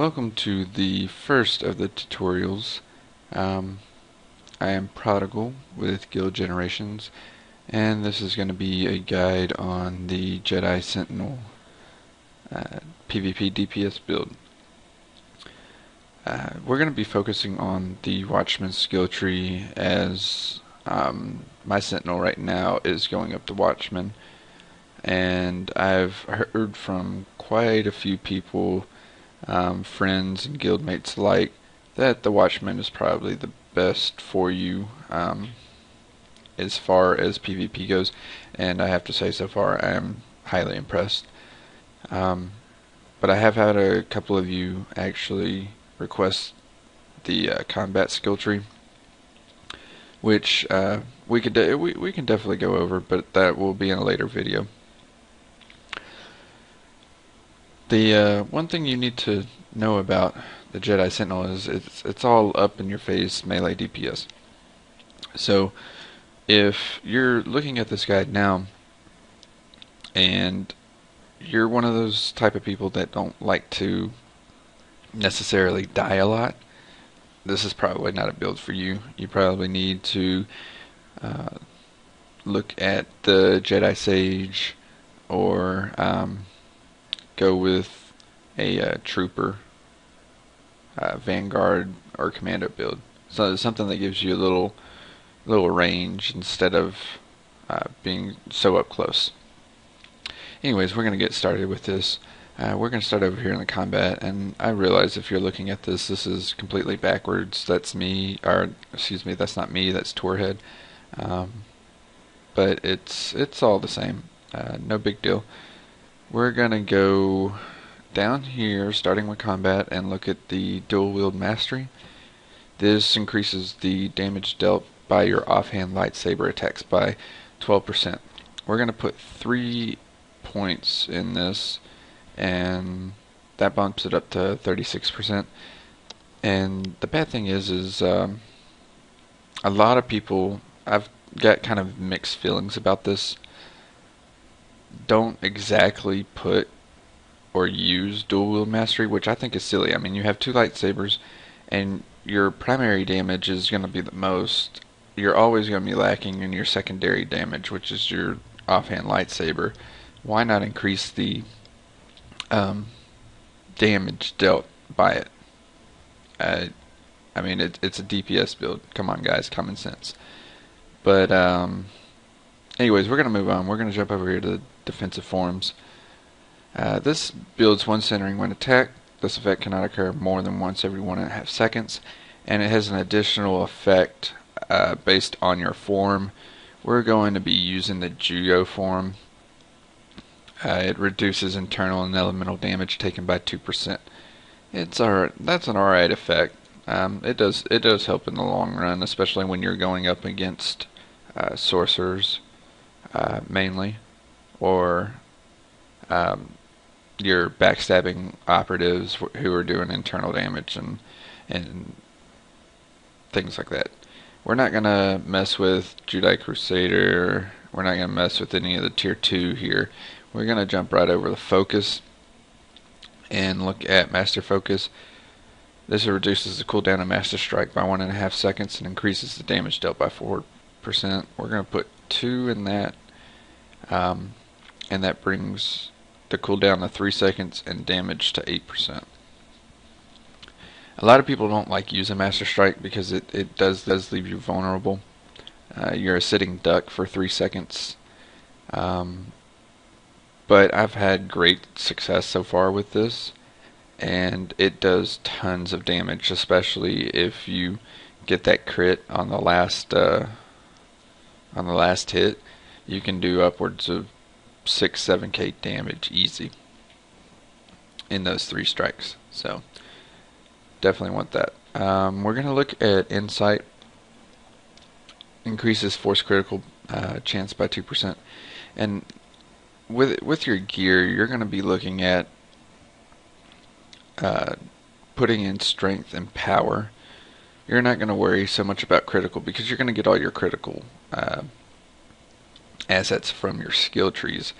Welcome to the first of the tutorials. I am Prodigal with Guild Generations, and this is going to be a guide on the Jedi Sentinel PvP DPS build. We're going to be focusing on the Watchman skill tree, as my Sentinel right now is going up to Watchman, and I've heard from quite a few people, friends and guildmates alike, that the Watchman is probably the best for you as far as PvP goes, and I have to say, so far I am highly impressed. But I have had a couple of you actually request the combat skill tree, which we can definitely go over, but that will be in a later video. The one thing you need to know about the Jedi Sentinel is it's all up in your face melee DPS. So if you're looking at this guide now and you're one of those type of people that don't like to necessarily die a lot, this is probably not a build for you. You probably need to look at the Jedi Sage, or go with a trooper, vanguard, or commando build. So something that gives you a little range instead of being so up close. Anyways, we're going to get started with this. We're going to start over here in the combat, and I realize if you're looking at this is completely backwards. That's me, or excuse me, that's not me, that's Torhead. But it's all the same. No big deal. We're going to go down here, starting with combat, and look at the dual wield mastery. This increases the damage dealt by your offhand lightsaber attacks by 12%. We're going to put 3 points in this, and that bumps it up to 36%. And the bad thing is a lot of people, I've got kind of mixed feelings about this, don't exactly put or use dual wield mastery, which I think is silly. I mean, you have 2 lightsabers and your primary damage is going to be the most. You're always going to be lacking in your secondary damage, which is your offhand lightsaber. Why not increase the damage dealt by it? I mean, it's a DPS build. Come on, guys, common sense. But anyways, we're going to move on. We're going to jump over here to the defensive forms. This builds one centering when attacked. This effect cannot occur more than once every 1.5 seconds, and it has an additional effect based on your form. We're going to be using the Juyo form. It reduces internal and elemental damage taken by 2%. It's alright. That's an alright effect. It does help in the long run, especially when you're going up against sorcerers mainly, or your backstabbing operatives who are doing internal damage and things like that. We're not going to mess with Jedi Crusader. We're not going to mess with any of the tier 2 here. We're going to jump right over the focus and look at Master Focus. This reduces the cooldown of Master Strike by 1.5 seconds and increases the damage dealt by 4%. We're going to put 2 in that, and that brings the cooldown to 3 seconds and damage to 8%. A lot of people don't like using Master Strike because it does leave you vulnerable. You're a sitting duck for 3 seconds. But I've had great success so far with this, and it does tons of damage, especially if you get that crit on the last hit. You can do upwards of 6-7k damage easy in those 3 strikes. So definitely want that. We're going to look at Insight. Increases force critical chance by 2%, and with your gear, you're going to be looking at putting in strength and power. You're not going to worry so much about critical because you're going to get all your critical assets from your skill trees.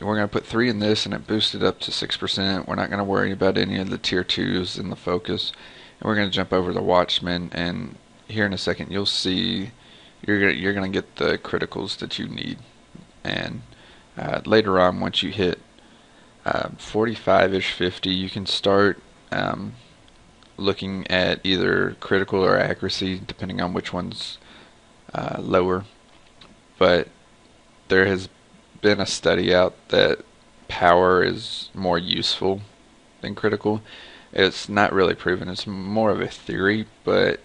we're going to put 3 in this, and it boosted up to 6%. We're not going to worry about any of the tier 2s in the focus. And we're going to jump over to Watchman, and here in a second you'll see you're going to get the criticals that you need. And later on, once you hit 45-ish, 50, you can start looking at either critical or accuracy, depending on which one's lower. But there has been a study out that power is more useful than critical. It's not really proven. It's more of a theory, but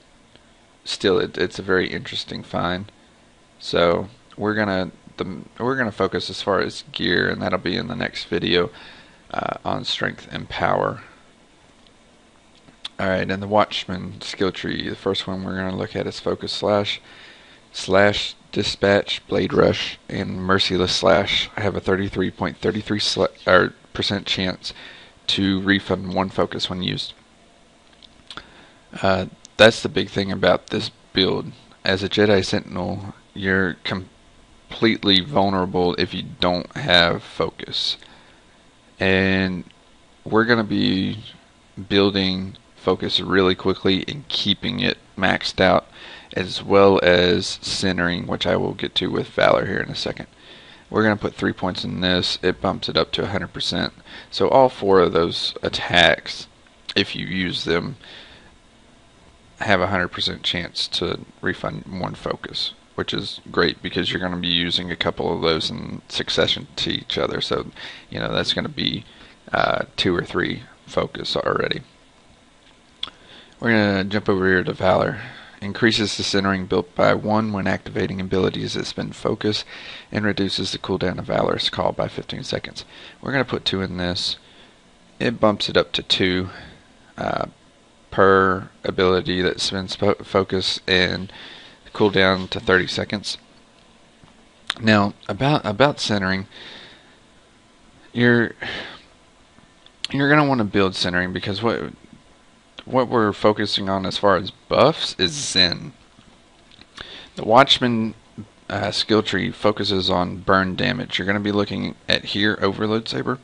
still, it's a very interesting find. So we're gonna focus as far as gear, and that'll be in the next video on strength and power. Alright, and the Watchman skill tree, the first one we're going to look at is Focus Slash, Dispatch, Blade Rush, and Merciless Slash. I have a 33.33% chance to refund 1 focus when used. That's the big thing about this build. As a Jedi Sentinel, you're completely vulnerable if you don't have focus. And we're going to be building focus really quickly and keeping it maxed out, as well as centering, which I will get to with Valor here in a second. We're going to put 3 points in this. It bumps it up to 100%. So all 4 of those attacks, if you use them, have a 100% chance to refund 1 focus, which is great because you're going to be using a couple of those in succession to each other. So, that's going to be 2 or 3 focus already. We're going to jump over here to Valor. Increases the centering built by 1 when activating abilities that spend focus, and reduces the cooldown of Valor's call by 15 seconds. We're going to put 2 in this. It bumps it up to 2 per ability that spends focus, and cooldown to 30 seconds. Now, about centering, you're going to want to build centering, because what we're focusing on as far as buffs is Zen. The Watchman skill tree focuses on burn damage. You're going to be looking at here, Overload Saber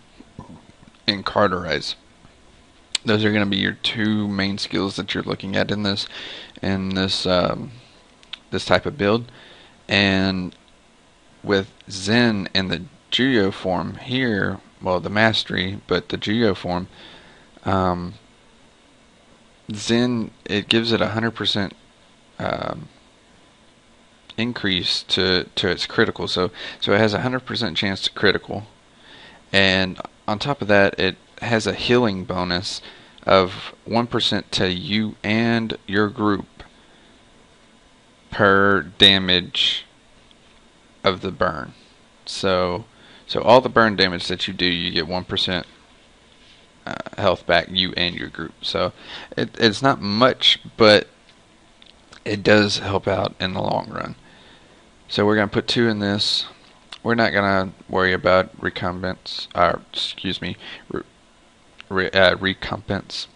and Cauterize. Those are going to be your 2 main skills that you're looking at in this this type of build. And with Zen and the Juyo form here, well, the mastery, but the Juyo form, Zen, it gives it 100% increase to its critical. So it has a 100% chance to critical, and on top of that, it has a healing bonus of 1% to you and your group per damage of the burn. So all the burn damage that you do, you get 1% health back, you and your group. So it's not much, but it does help out in the long run. So we're going to put 2 in this. We're not going to worry about recompense, recompense,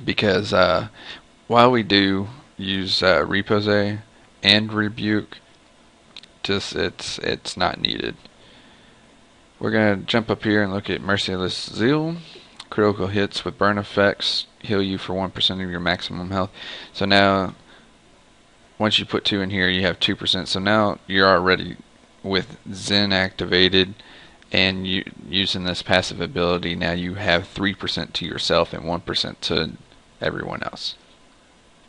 because while we do use Repose and Rebuke, it's not needed. We're going to jump up here and look at Merciless Zeal. Critical hits with burn effects heal you for 1% of your maximum health. So now, once you put 2 in here, you have 2%. So now you're already with Zen activated and using this passive ability. Now you have 3% to yourself and 1% to everyone else.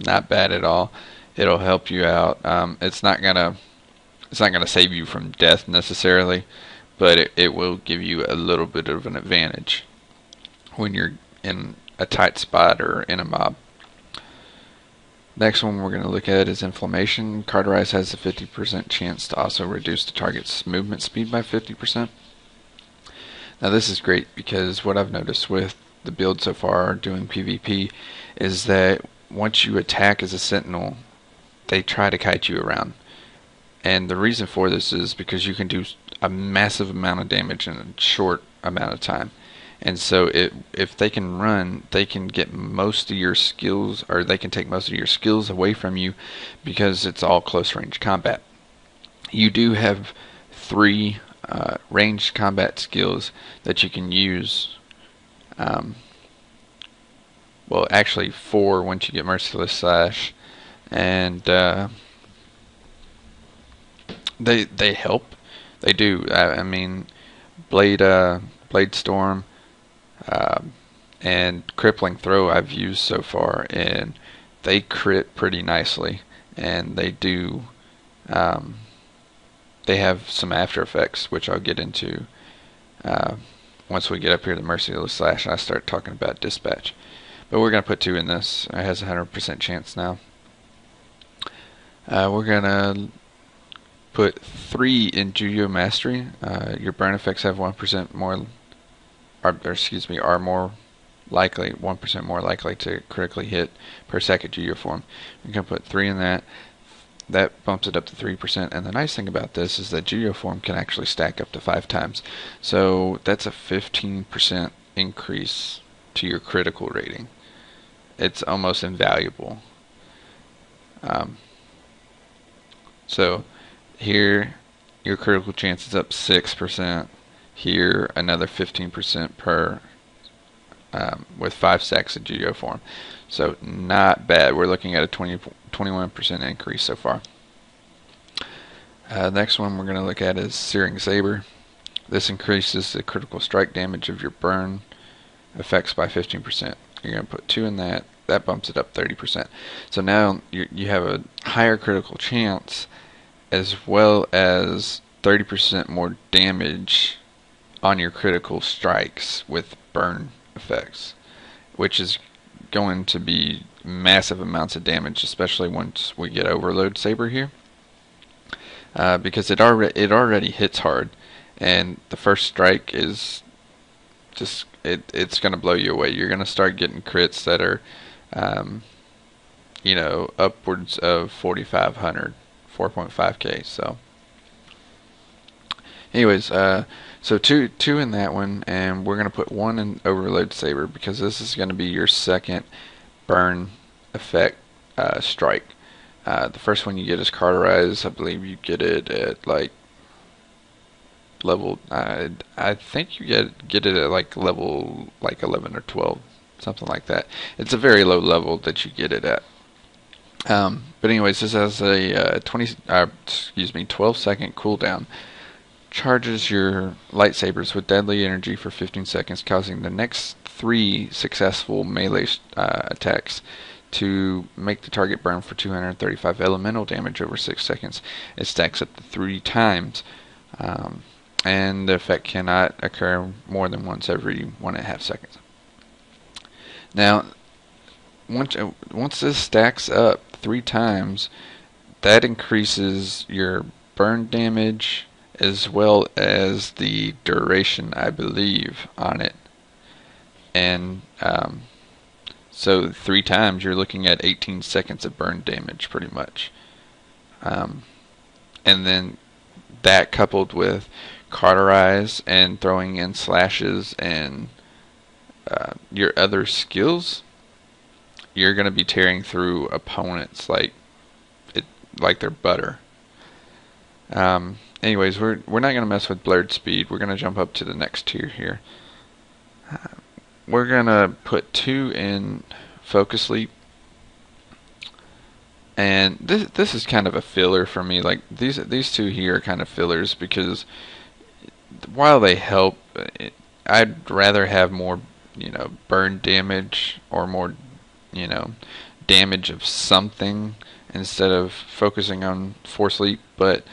Not bad at all. It'll help you out. It's not gonna save you from death necessarily, but it will give you a little bit of an advantage when you're in a tight spot or in a mob. Next one we're going to look at is Inflammation. Cauterize has a 50% chance to also reduce the target's movement speed by 50%. Now this is great, because what I've noticed with the build so far doing PvP is that once you attack as a Sentinel, they try to kite you around. And the reason for this is because you can do a massive amount of damage in a short amount of time. And so if they can run, they can get most of your skills, or they can take most of your skills away from you, because it's all close range combat. You do have 3 ranged combat skills that you can use. Well, actually 4 once you get Merciless Slash, and they help. They do. I mean, Blade Storm, uh, and Crippling Throw I've used so far, and they crit pretty nicely, and they do. They have some after effects, which I'll get into once we get up here to Merciless Slash and I start talking about Dispatch. But we're going to put 2 in this. It has a 100% chance now. We're going to put 3 in Juyo Mastery. Your burn effects have 1% more, are more likely, 1% more likely to critically hit per second Juyo form. We're going to put 3 in that. That bumps it up to 3%, and the nice thing about this is that Juyo form can actually stack up to 5 times. So that's a 15% increase to your critical rating. It's almost invaluable. So here your critical chance is up 6%. Here another 15% per with 5 stacks of Juyo form. So not bad. We're looking at a 21% increase so far. Next one we're going to look at is Searing Saber. This increases the critical strike damage of your burn effects by 15%. You're going to put 2 in that. That bumps it up 30%. So now you have a higher critical chance as well as 30% more damage on your critical strikes with burn effects, which is going to be massive amounts of damage, especially once we get Overload Saber here, because it already hits hard, and the first strike is just it's going to blow you away. You're going to start getting crits that are upwards of 4,500, 4.5k. So anyways, so two in that one, and we're going to put 1 in Overload Saber because this is going to be your second burn effect strike. The first one you get is Cauterize. I believe you get it at like level. I think you get it at like level 11 or 12, something like that. It's a very low level that you get it at. But anyways, this has a 12-second cooldown. Charges your lightsabers with deadly energy for 15 seconds, causing the next 3 successful melee attacks to make the target burn for 235 elemental damage over 6 seconds. It stacks up to 3 times, and the effect cannot occur more than once every 1.5 seconds. Now, once this stacks up 3 times, that increases your burn damage as well as the duration, I believe, on it. And so 3 times you're looking at 18 seconds of burn damage pretty much. And then that coupled with Cauterize and throwing in slashes and your other skills, you're going to be tearing through opponents like they're butter. Anyways, we're not going to mess with Blurred Speed. We're going to jump up to the next tier here. We're going to put 2 in Focus Leap. And this is kind of a filler for me. Like these 2 here are kind of fillers because while they help, I'd rather have more, burn damage or more, damage of something instead of focusing on Force Leap. But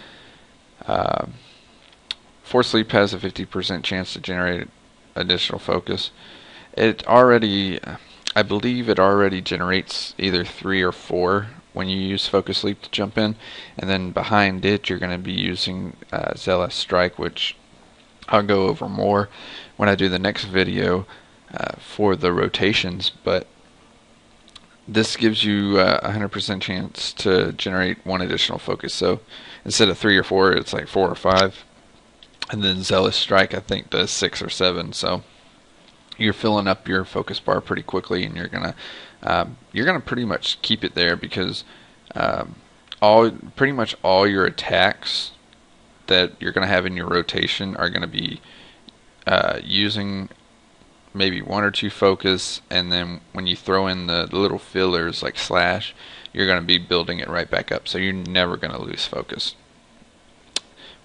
Force Leap has a 50% chance to generate additional focus. It already, I believe it already generates either 3 or 4 when you use Focus Leap to jump in, and then behind it you're going to be using Zealous Strike, which I'll go over more when I do the next video for the rotations, but this gives you a 100% chance to generate 1 additional focus. So instead of 3 or 4, it's like 4 or 5. And then Zealous Strike, I think, does 6 or 7. So you're filling up your focus bar pretty quickly, and you're gonna pretty much keep it there because pretty much all your attacks that you're going to have in your rotation are going to be using maybe 1 or 2 focus, and then when you throw in the little fillers like slash, you're going to be building it right back up, so you're never going to lose focus.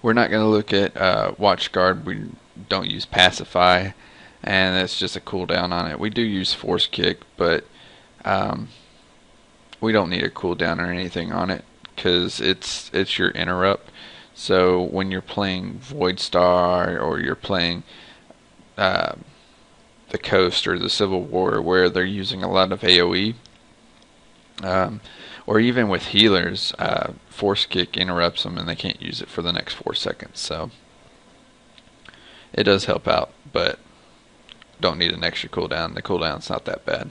We're not going to look at watch guard. We don't use pacify, and that's just a cooldown on it. We do use force kick, but we don't need a cooldown or anything on it because it's your interrupt. So when you're playing Void Star, or you're playing the Coast or the Civil War, where they're using a lot of AoE, or even with healers, force kick interrupts them and they can't use it for the next 4 seconds. So it does help out, but don't need an extra cooldown. The cooldown's not that bad.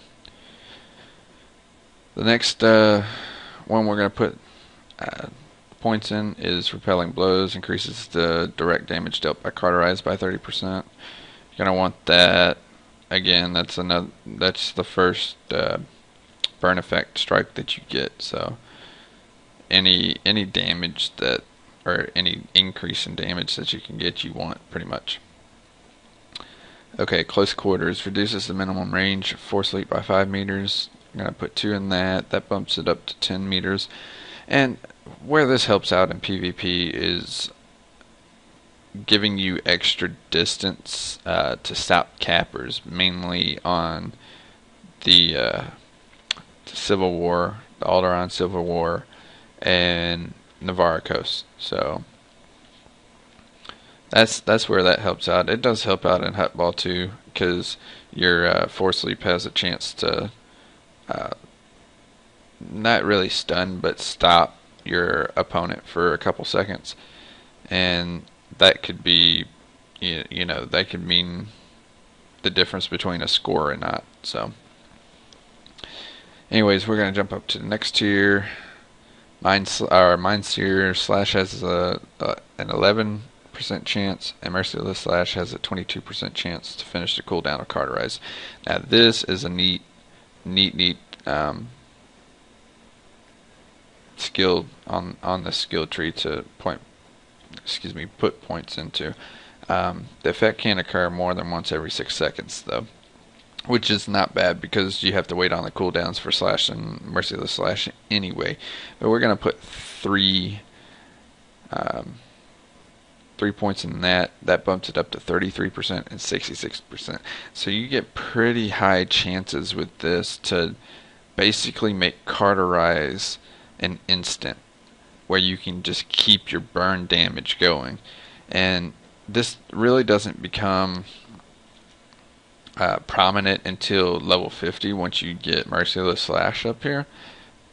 The next one we're going to put points in is Repelling Blows. Increases the direct damage dealt by cauterized by 30%. You're going to want that. Again, that's the first burn effect strike that you get. So any damage that, or any increase in damage that you can get, you want pretty much. Okay, close quarters reduces the minimum range of Force Leap by 5 meters. I'm going to put 2 in that. That bumps it up to 10 meters. And where this helps out in PvP is giving you extra distance to stop cappers, mainly on the Civil War, the Alderaan Civil War, and Navarra Coast. So that's where that helps out. It does help out in Hutball too, because your Force Leap has a chance to not really stun, but stop your opponent for a couple seconds, and that could be, that could mean the difference between a score and not. So anyways, we're going to jump up to the next tier. Mindseer Slash has an 11% chance, and Merciless Slash has a 22% chance to finish the cooldown of Cauterize. Now this is a neat skill on the skill tree to put points into. The effect can occur more than once every 6 seconds though, which is not bad because you have to wait on the cooldowns for Slash and Merciless Slash anyway. But we're going to put 3 points in that. That bumps it up to 33% and 66%. So you get pretty high chances with this to basically make Cauterize an instant, where you can just keep your burn damage going. And this really doesn't become prominent until level 50 once you get Merciless Slash up here.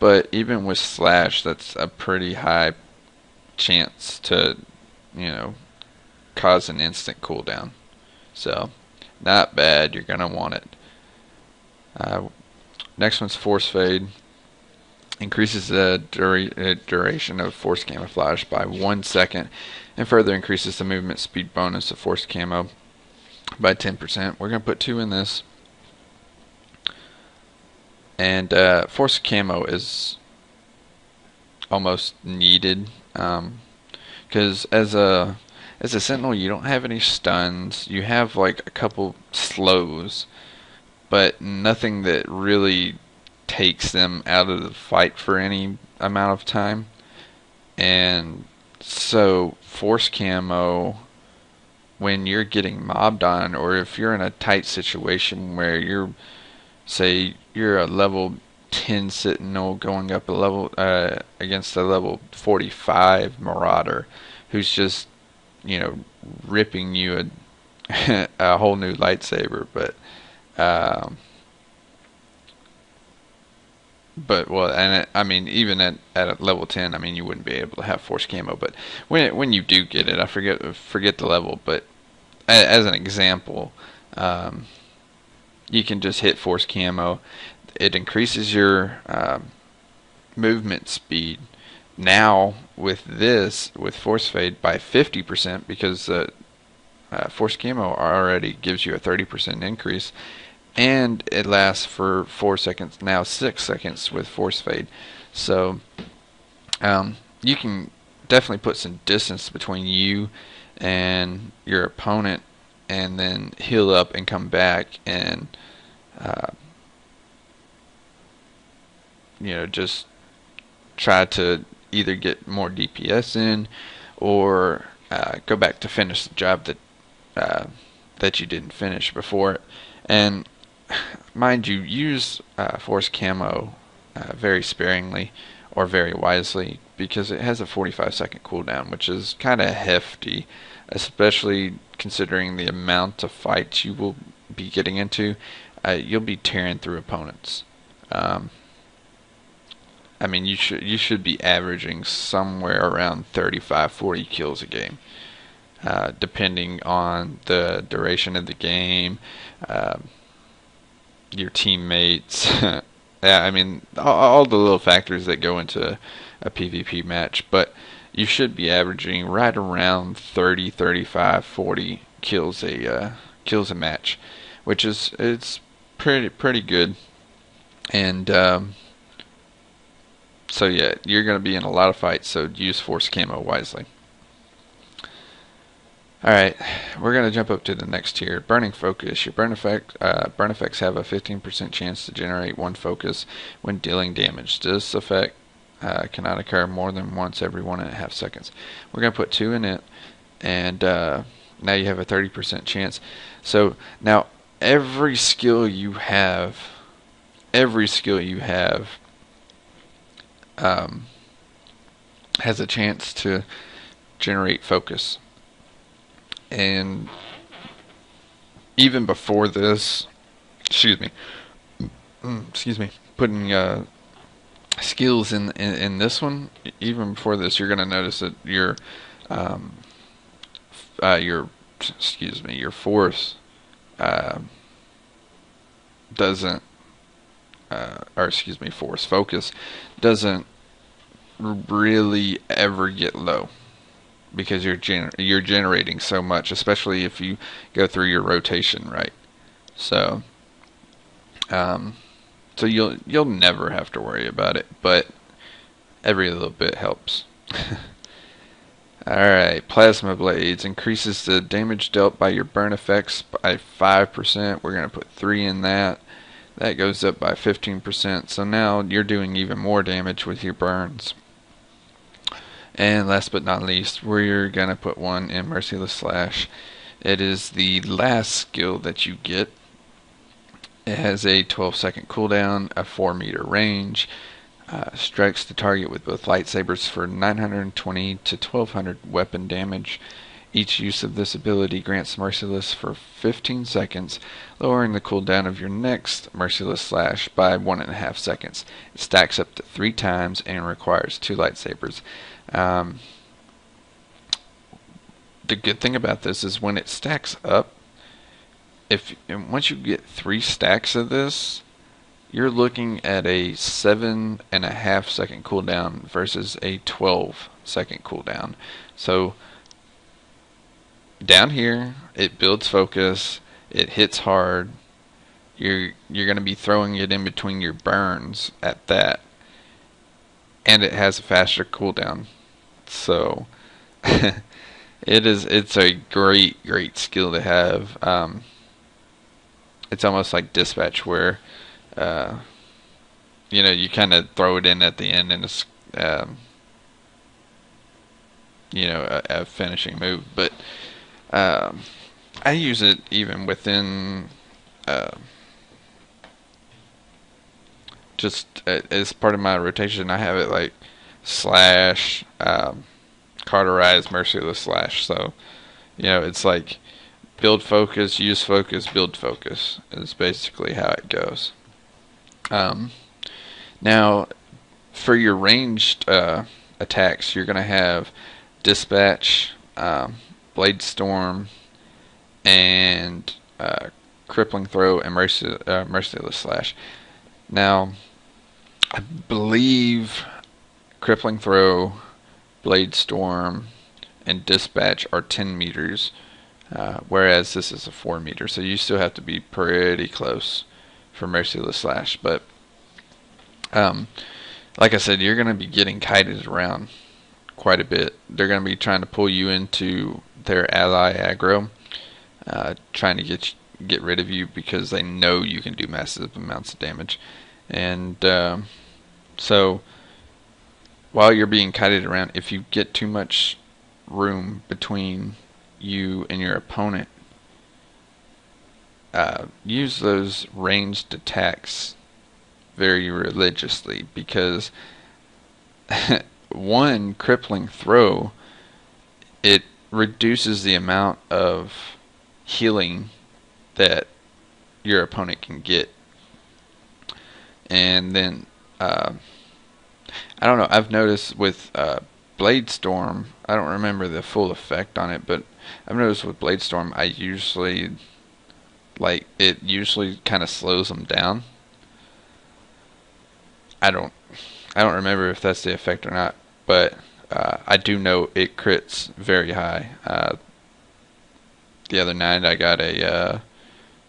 But even with Slash, that's a pretty high chance to, cause an instant cooldown. So not bad. You're gonna want it. Next one's Force Fade. Increases the duration of Force Camouflage by 1 second, and further increases the movement speed bonus of Force Camo by 10%. We're going to put 2 in this. And Force Camo is almost needed, because as a Sentinel you don't have any stuns. You have like a couple slows, but nothing that really takes them out of the fight for any amount of time. And so Force Camo, when you're getting mobbed on, or if you're in a tight situation where you're a level 10 Sentinel going up a level against a level 45 Marauder who's just ripping you a whole new lightsaber, but even at a level 10, you wouldn't be able to have Force Camo. But when you do get it, I forget the level, but as an example, you can just hit Force Camo. It increases your movement speed now with Force Fade by 50%, because Force Camo already gives you a 30% increase. And it lasts for 4 seconds, now 6 seconds with Force Fade. So you can definitely put some distance between you and your opponent, and then heal up and come back and uh, just try to either get more DPS in or go back to finish the job uh, that you didn't finish before. And mind you, use force camo very sparingly or very wisely, because it has a 45-second cooldown, which is kind of hefty, especially considering the amount of fights you will be getting into. You'll be tearing through opponents. I mean, you should be averaging somewhere around 35-40 kills a game, depending on the duration of the game, uh, your teammates. Yeah, I mean, all the little factors that go into a PvP match. But you should be averaging right around 30, 35, 40 kills a match, which is it's pretty good. And so yeah, you're going to be in a lot of fights, so use force camo wisely. Alright, we're going to jump up to the next tier. Burning Focus. Your burn effects have a 15% chance to generate one focus when dealing damage. This effect cannot occur more than once every 1.5 seconds. We're going to put 2 in it, and now you have a 30% chance. So now every skill you have has a chance to generate focus. And even before this, excuse me, putting skills in this one, even before this, you're going to notice that your force doesn't, force focus doesn't really ever get low, because you're generating so much, especially if you go through your rotation right. So so you'll never have to worry about it, but every little bit helps. Alright, Plasma Blades increases the damage dealt by your burn effects by 5%. We're going to put 3 in that. That goes up by 15%, so now you're doing even more damage with your burns. And last but not least, we're going to put 1 in Merciless Slash. It is the last skill that you get. It has a 12-second cooldown, a 4-meter range, strikes the target with both lightsabers for 920 to 1200 weapon damage. Each use of this ability grants Merciless for 15 seconds, lowering the cooldown of your next Merciless Slash by 1.5 seconds. It stacks up to 3 times and requires 2 lightsabers. The good thing about this is when it stacks up, once you get 3 stacks of this, you're looking at a 7.5 second cooldown versus a 12-second cooldown. So down here, it builds focus, it hits hard. You're going to be throwing it in between your burns at that, and it has a faster cooldown. So it's a great skill to have. It's almost like Dispatch, where you kind of throw it in at the end, and it's a finishing move. But I use it even within just as part of my rotation. I have it like slash, cauterize, Merciless Slash. So it's like build focus, use focus, build focus is basically how it goes. Now for your ranged attacks, you're going to have Dispatch, Blade Storm, and Crippling Throw, and Merciless Slash. Now I believe Crippling Throw, Blade Storm, and Dispatch are 10 meters, whereas this is a 4 meter, so you still have to be pretty close for Merciless Slash. But like I said, you're going to be getting kited around quite a bit. They're going to be trying to pull you into their ally aggro, trying to get rid of you because they know you can do massive amounts of damage. And so while you're being kited around, if you get too much room between you and your opponent, use those ranged attacks very religiously, because one crippling throw, it reduces the amount of healing that your opponent can get. And then I don't know, I've noticed with Blade Storm, I don't remember the full effect on it, but I've noticed with Blade Storm, it usually kind of slows them down. I don't remember if that's the effect or not, but I do know it crits very high. The other night I got a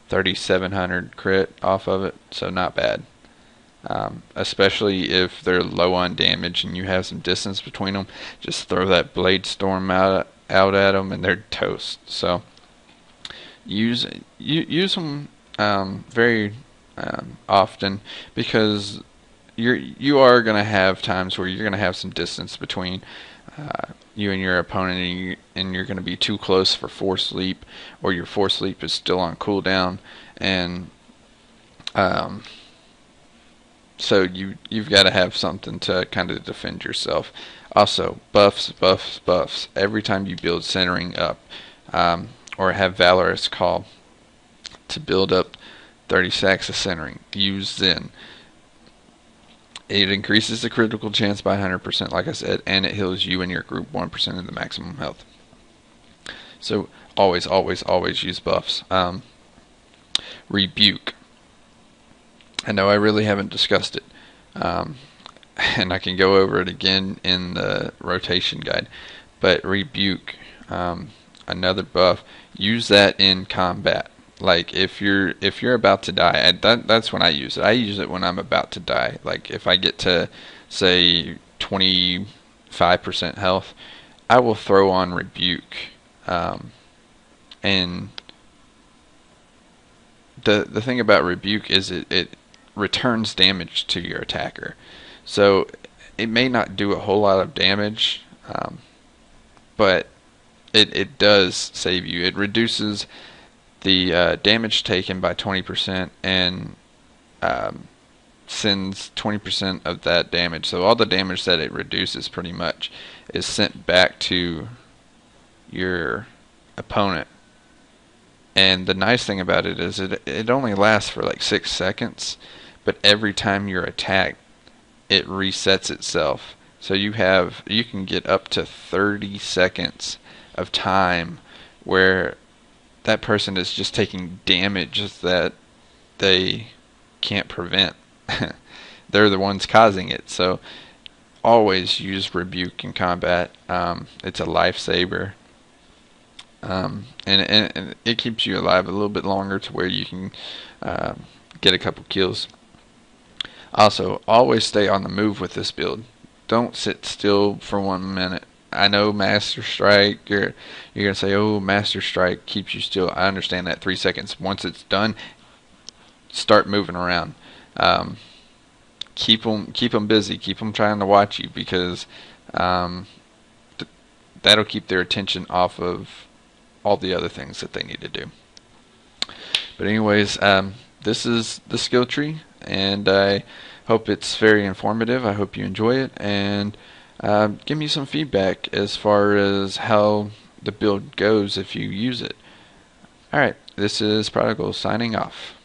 3700 crit off of it, so not bad. Especially if they're low on damage and you have some distance between them, just throw that Blade Storm out at them and they're toast. So use them very often, because you are going to have times where you're going to have some distance between you and your opponent, and you're going to be too close for force sleep, or your force sleep is still on cooldown, and so you've got to have something to kind of defend yourself. Also, buffs. Every time you build centering up, or have Valorous Call to build up 30 stacks of centering, use Zen. It increases the critical chance by 100%, like I said, and it heals you and your group 1% of the maximum health. So always use buffs. Rebuke. I know I really haven't discussed it, and I can go over it again in the rotation guide. But Rebuke, another buff, use that in combat. Like if you're about to die, that's when I use it. I use it when I'm about to die. Like if I get to, say, 25% health, I will throw on Rebuke, and the thing about Rebuke is it returns damage to your attacker. So it may not do a whole lot of damage, but it does save you. It reduces the damage taken by 20%, and sends 20% of that damage. So all the damage that it reduces pretty much is sent back to your opponent. And the nice thing about it is it only lasts for like 6 seconds, but every time you're attacked, it resets itself. So you can get up to 30 seconds of time where that person is just taking damage that they can't prevent. They're the ones causing it. So always use Rebuke in combat. It's a lifesaver. And it keeps you alive a little bit longer to where you can get a couple kills. Also, always stay on the move with this build. Don't sit still for 1 minute. I know Master Strike, you're gonna say, oh, Master Strike keeps you still. I understand that. 3 seconds. Once it's done, start moving around. Keep them busy. Keep them trying to watch you, because that'll keep their attention off of all the other things that they need to do. But anyways, this is the skill tree, and I hope it's very informative. I hope you enjoy it, and give me some feedback as far as how the build goes if you use it. Alright, this is Prodigal signing off.